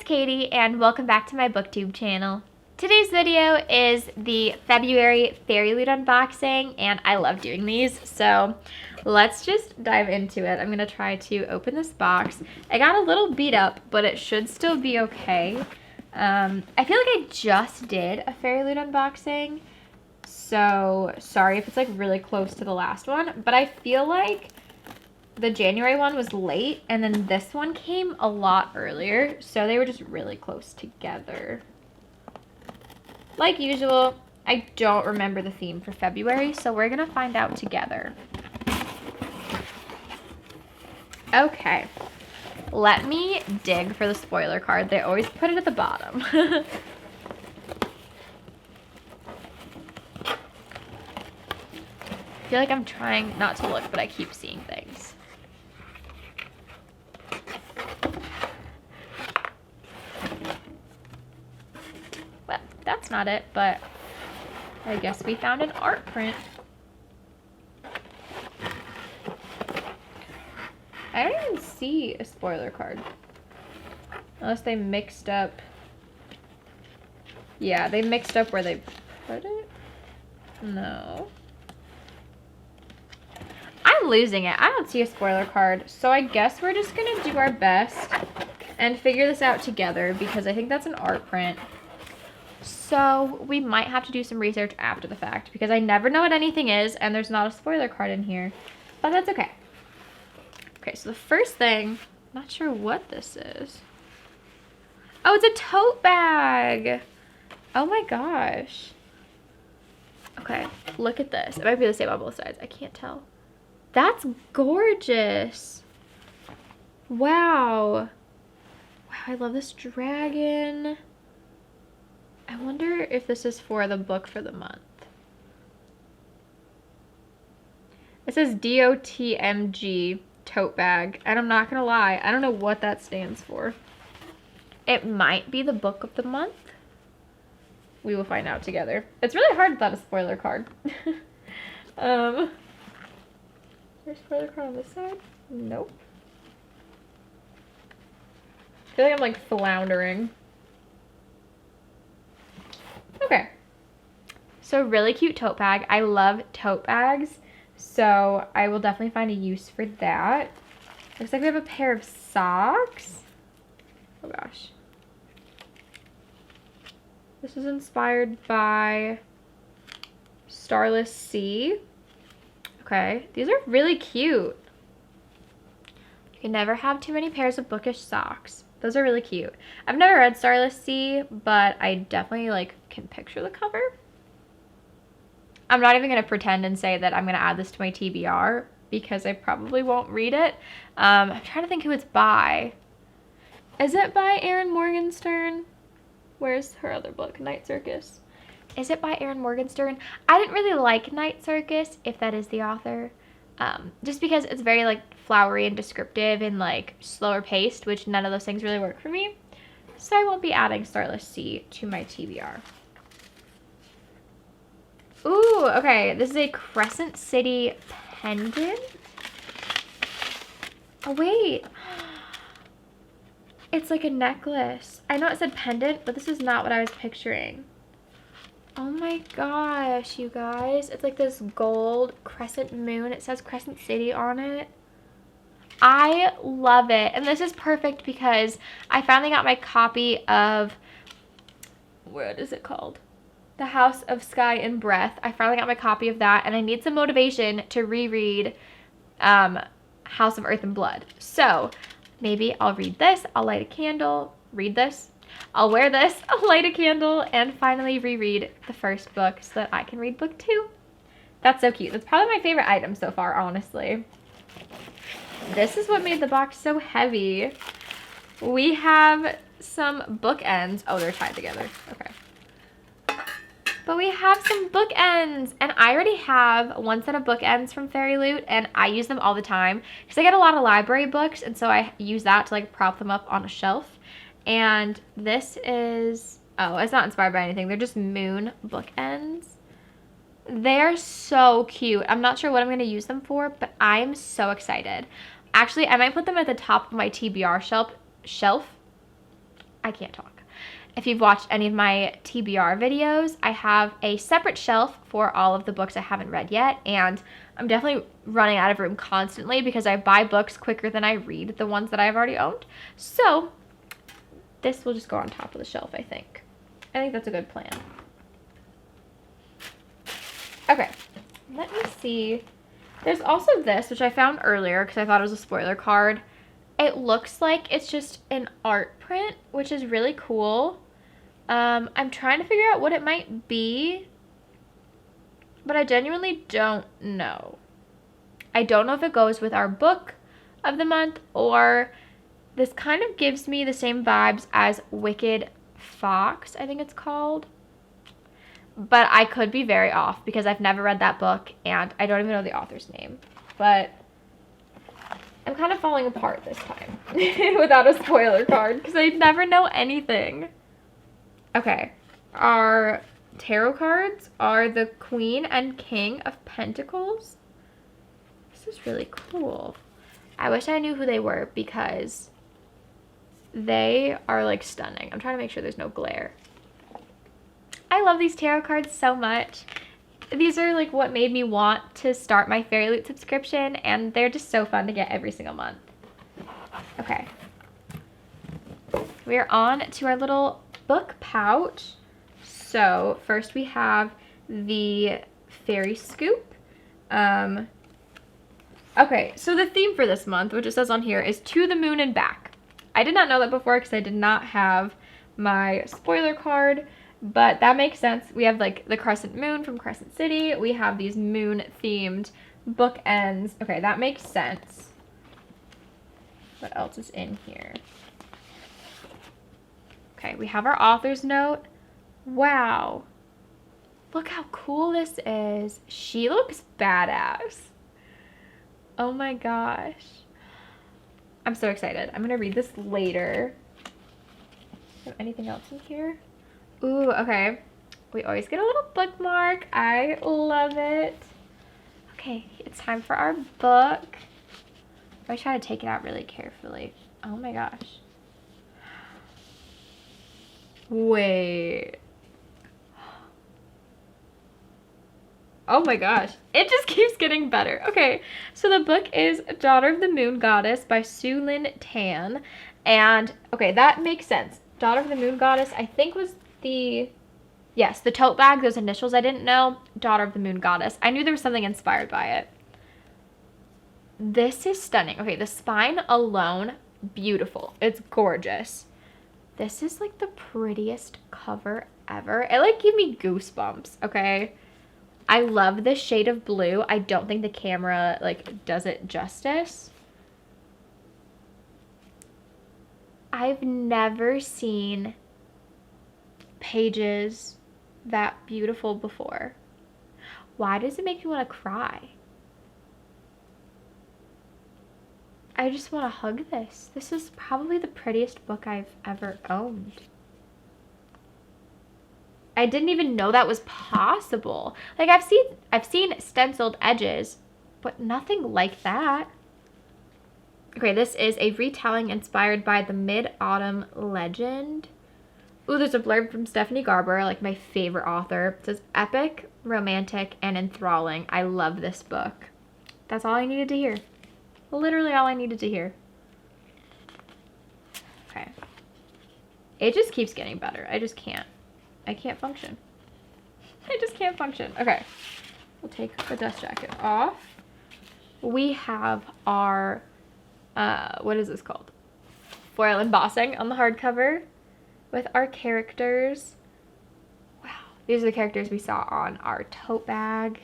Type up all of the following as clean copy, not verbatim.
Katie and welcome back to my booktube channel. Today's video is the February Fairyloot unboxing and I love doing these, so let's just dive into it. I'm gonna try to open this box. I got a little beat up, but it should still be okay. I feel like I just did a Fairyloot unboxing, so sorry if it's like really close to the last one, but I feel like the January one was late, and then this one came a lot earlier, so they were just really close together. Like usual, I don't remember the theme for February, so we're gonna find out together. Okay, let me dig for the spoiler card. They always put it at the bottom. I feel like I'm trying not to look, but I keep seeing things. Well, that's not it, but I guess we found an art print. I don't even see a spoiler card. Unless they mixed up. Yeah, they mixed up where they put it. No. I'm losing it. I don't see a spoiler card. So I guess we're just gonna do our best and figure this out together because I think that's an art print. So we might have to do some research after the fact because I never know what anything is and there's not a spoiler card in here, but that's okay. Okay, so the first thing, not sure what this is. Oh, it's a tote bag. Oh my gosh. Okay, look at this. It might be the same on both sides. I can't tell. That's gorgeous. Wow. Wow, I love this dragon. I wonder if this is for the book for the month. It says DOTMG tote bag, and I'm not gonna lie, I don't know what that stands for. It might be the book of the month. We will find out together. It's really hard without a spoiler card. There's a spoiler card on this side? Nope. I feel like I'm like floundering. Okay, so really cute tote bag. I love tote bags, so I will definitely find a use for that. Looks like we have a pair of socks. Oh gosh. This is inspired by Starless Sea. Okay, these are really cute. You can never have too many pairs of bookish socks. Those are really cute. I've never read Starless Sea, but I definitely like can picture the cover. I'm not even gonna pretend and say that I'm gonna add this to my TBR because I probably won't read it. I'm trying to think who it's by. Is it by Erin Morgenstern? Where's her other book, Night Circus? Is it by Erin Morgenstern? I didn't really like Night Circus, if that is the author. Just because it's very like flowery and descriptive and like slower paced, which none of those things really work for me. So I won't be adding Starless Sea to my TBR. Ooh, okay, this is a Crescent City pendant. Oh wait, it's like a necklace. I know it said pendant, but this is not what I was picturing. Oh my gosh, you guys. It's like this gold crescent moon. It says Crescent City on it. I love it. And this is perfect because I finally got my copy of, what is it called? The House of Sky and Breath. I finally got my copy of that and I need some motivation to reread House of Earth and Blood. So maybe I'll read this, I'll light a candle, read this. I'll wear this, I'll light a candle, and finally reread the first book so that I can read book 2. That's so cute. That's probably my favorite item so far, honestly. This is what made the box so heavy. We have some bookends. Oh, they're tied together. Okay. But we have some bookends, and I already have one set of bookends from Fairyloot, and I use them all the time because I get a lot of library books, and so I use that to like prop them up on a shelf. And this is, oh, it's not inspired by anything. They're just moon bookends. They're so cute. I'm not sure what I'm going to use them for, but I'm so excited. Actually, I might put them at the top of my TBR shelf. I can't talk. If you've watched any of my TBR videos, I have a separate shelf for all of the books I haven't read yet, and I'm definitely running out of room constantly because I buy books quicker than I read the ones that I've already owned. So this will just go on top of the shelf, I think. I think that's a good plan. Okay, let me see. There's also this, which I found earlier because I thought it was a spoiler card. It looks like it's just an art print, which is really cool. I'm trying to figure out what it might be, but I genuinely don't know. I don't know if it goes with our book of the month, or this kind of gives me the same vibes as Wicked Fox, I think it's called. But I could be very off because I've never read that book and I don't even know the author's name. But I'm kind of falling apart this time without a spoiler card because I never know anything. Okay, our tarot cards are the Queen and King of Pentacles. This is really cool. I wish I knew who they were because they are like stunning. I'm trying to make sure there's no glare. I love these tarot cards so much. These are like what made me want to start my Fairyloot subscription, and they're just so fun to get every single month. Okay. We're on to our little book pouch. So first we have the Fairy Scoop. Okay, so the theme for this month, which it says on here, is To the Moon and Back. I did not know that before because I did not have my spoiler card, but that makes sense. We have like the crescent moon from Crescent City. We have these moon themed bookends. Okay, that makes sense. What else is in here? Okay, we have our author's note. Wow. Look how cool this is. She looks badass. Oh my gosh. I'm so excited. I'm gonna read this later. Is there anything else in here? Ooh, okay. We always get a little bookmark. I love it. Okay, it's time for our book. I try to take it out really carefully. Oh my gosh. Wait. Oh my gosh. It just keeps getting better. Okay, so the book is Daughter of the Moon Goddess by Su Lin Tan. And, okay, that makes sense. Daughter of the Moon Goddess, I think was the Tote Bag, those initials I didn't know. Daughter of the Moon Goddess. I knew there was something inspired by it. This is stunning. Okay, the spine alone, beautiful. It's gorgeous. This is like the prettiest cover ever. It like gave me goosebumps, okay? I love this shade of blue. I don't think the camera like does it justice. I've never seen pages that beautiful before. Why does it make me want to cry? I just want to hug this. This is probably the prettiest book I've ever owned. I didn't even know that was possible. Like I've seen stenciled edges, but nothing like that. Okay, this is a retelling inspired by the Mid-Autumn Legend. Ooh, there's a blurb from Stephanie Garber, like my favorite author. It says, epic, romantic, and enthralling. I love this book. That's all I needed to hear. Literally all I needed to hear. Okay. It just keeps getting better. I just can't. I can't function. I just can't function. Okay. We'll take the dust jacket off. We have our, what is this called? Foil embossing on the hardcover with our characters. Wow. These are the characters we saw on our tote bag.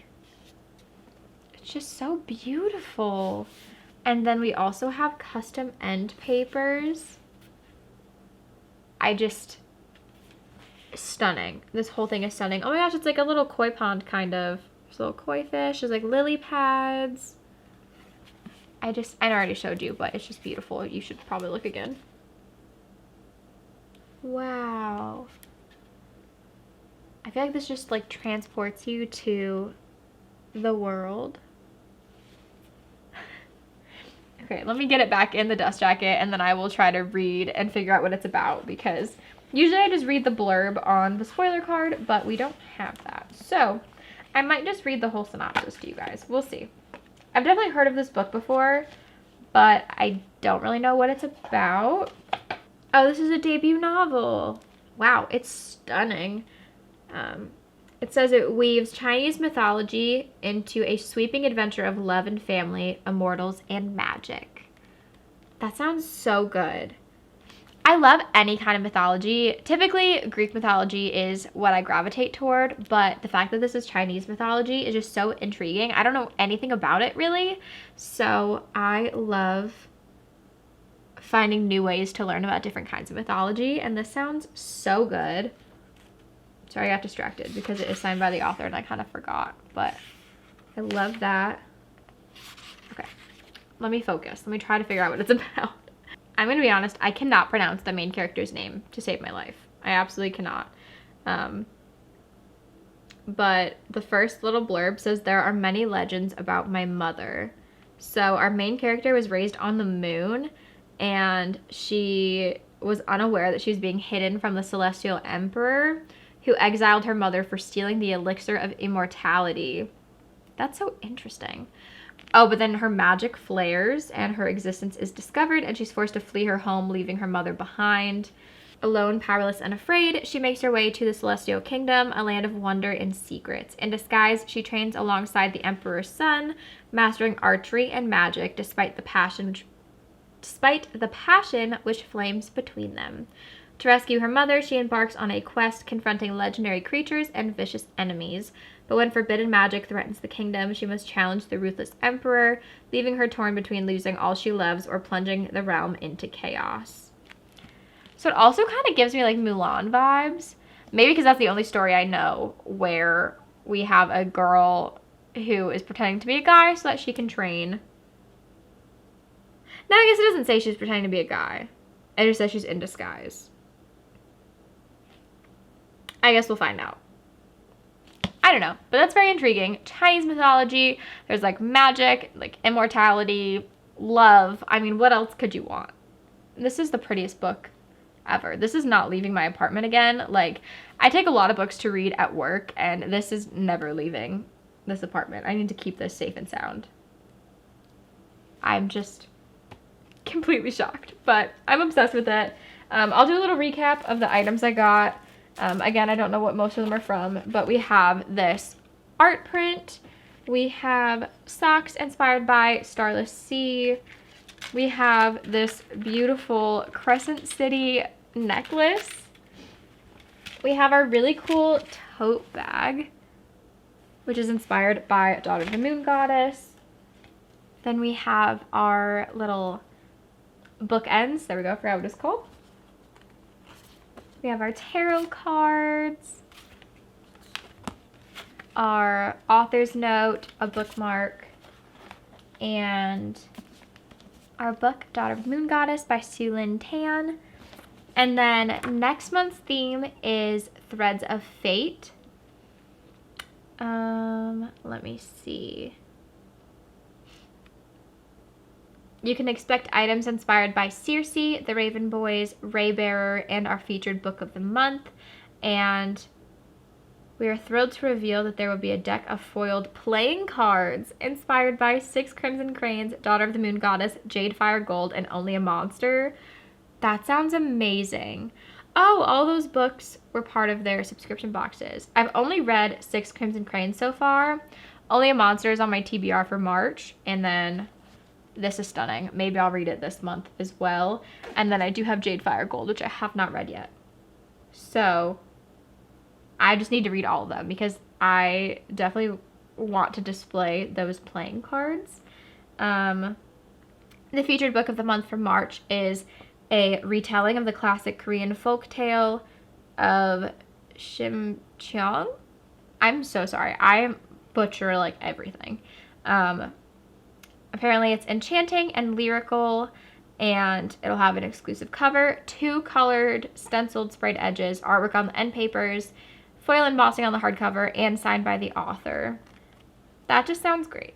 It's just so beautiful. And then we also have custom end papers. Stunning. This whole thing is stunning. Oh my gosh, it's like a little koi pond kind of. There's a little koi fish. There's like lily pads. I already showed you, but it's just beautiful. You should probably look again. Wow. I feel like this just like transports you to the world. Okay, let me get it back in the dust jacket and then I will try to read and figure out what it's about, because usually I just read the blurb on the spoiler card, but we don't have that. So I might just read the whole synopsis to you guys. We'll see. I've definitely heard of this book before, but I don't really know what it's about. Oh, this is a debut novel. Wow, it's stunning. It says it weaves Chinese mythology into a sweeping adventure of love and family, immortals, and magic. That sounds so good. I love any kind of mythology. Typically, Greek mythology is what I gravitate toward, but the fact that this is Chinese mythology is just so intriguing. I don't know anything about it, really, so I love finding new ways to learn about different kinds of mythology, and this sounds so good. Sorry, I got distracted because it is signed by the author and I kind of forgot, but I love that. Okay, let me focus. Let me try to figure out what it's about. I'm going to be honest, I cannot pronounce the main character's name to save my life. I absolutely cannot. But the first little blurb says, there are many legends about my mother. So our main character was raised on the moon, and she was unaware that she was being hidden from the Celestial Emperor, who exiled her mother for stealing the elixir of immortality. That's so interesting. Oh, but then her magic flares and her existence is discovered, and she's forced to flee her home, leaving her mother behind. Alone, powerless, and afraid, she makes her way to the Celestial Kingdom, a land of wonder and secrets. In disguise, she trains alongside the Emperor's son, mastering archery and magic despite the passion which flames between them. To rescue her mother, she embarks on a quest confronting legendary creatures and vicious enemies. But when forbidden magic threatens the kingdom, she must challenge the ruthless emperor, leaving her torn between losing all she loves or plunging the realm into chaos. So it also kind of gives me like Mulan vibes. Maybe because that's the only story I know where we have a girl who is pretending to be a guy so that she can train. No, I guess it doesn't say she's pretending to be a guy. It just says she's in disguise. I guess we'll find out. I don't know, but that's very intriguing. Chinese mythology, there's like magic, like immortality, love. I mean, what else could you want? This is the prettiest book ever. This is not leaving my apartment again. Like, I take a lot of books to read at work, and this is never leaving this apartment. I need to keep this safe and sound. I'm just completely shocked, but I'm obsessed with it. I'll do a little recap of the items I got. Again, I don't know what most of them are from, but we have this art print. We have socks inspired by Starless Sea. We have this beautiful Crescent City necklace. We have our really cool tote bag, which is inspired by Daughter of the Moon Goddess. Then we have our little bookends. There we go, I forgot what it's called. We have our tarot cards, our author's note, a bookmark, and our book, Daughter of the Moon Goddess by Sue Lynn Tan. And then next month's theme is Threads of Fate. Let me see. You can expect items inspired by Circe, the Raven Boys, Raybearer, and our featured book of the month. And we are thrilled to reveal that there will be a deck of foiled playing cards inspired by Six Crimson Cranes, Daughter of the Moon Goddess, Jade Fire Gold, and Only a Monster. That sounds amazing. Oh, all those books were part of their subscription boxes. I've only read Six Crimson Cranes so far. Only a Monster is on my TBR for March, and then this is stunning. Maybe I'll read it this month as well. And then I do have Jade Fire Gold, which I have not read yet. So I just need to read all of them because I definitely want to display those playing cards. The featured book of the month for March is a retelling of the classic Korean folktale of Shimcheong. I'm so sorry. I butcher like everything. Apparently it's enchanting and lyrical, and it'll have an exclusive cover, 2 colored stenciled sprayed edges, artwork on the end papers, foil embossing on the hardcover, and signed by the author. That just sounds great.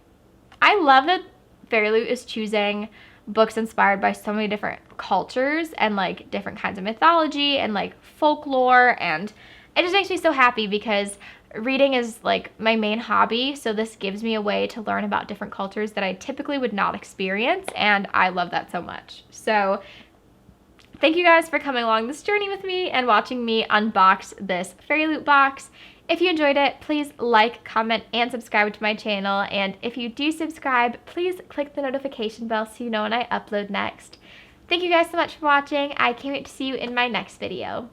I love that Fairyloot is choosing books inspired by so many different cultures and like different kinds of mythology and like folklore, and it just makes me so happy because reading is like my main hobby, so this gives me a way to learn about different cultures that I typically would not experience, and I love that so much. So thank you guys for coming along this journey with me and watching me unbox this Fairyloot box. If you enjoyed it, please like, comment, and subscribe to my channel, and if you do subscribe, please click the notification bell so you know when I upload next. Thank you guys so much for watching. I can't wait to see you in my next video.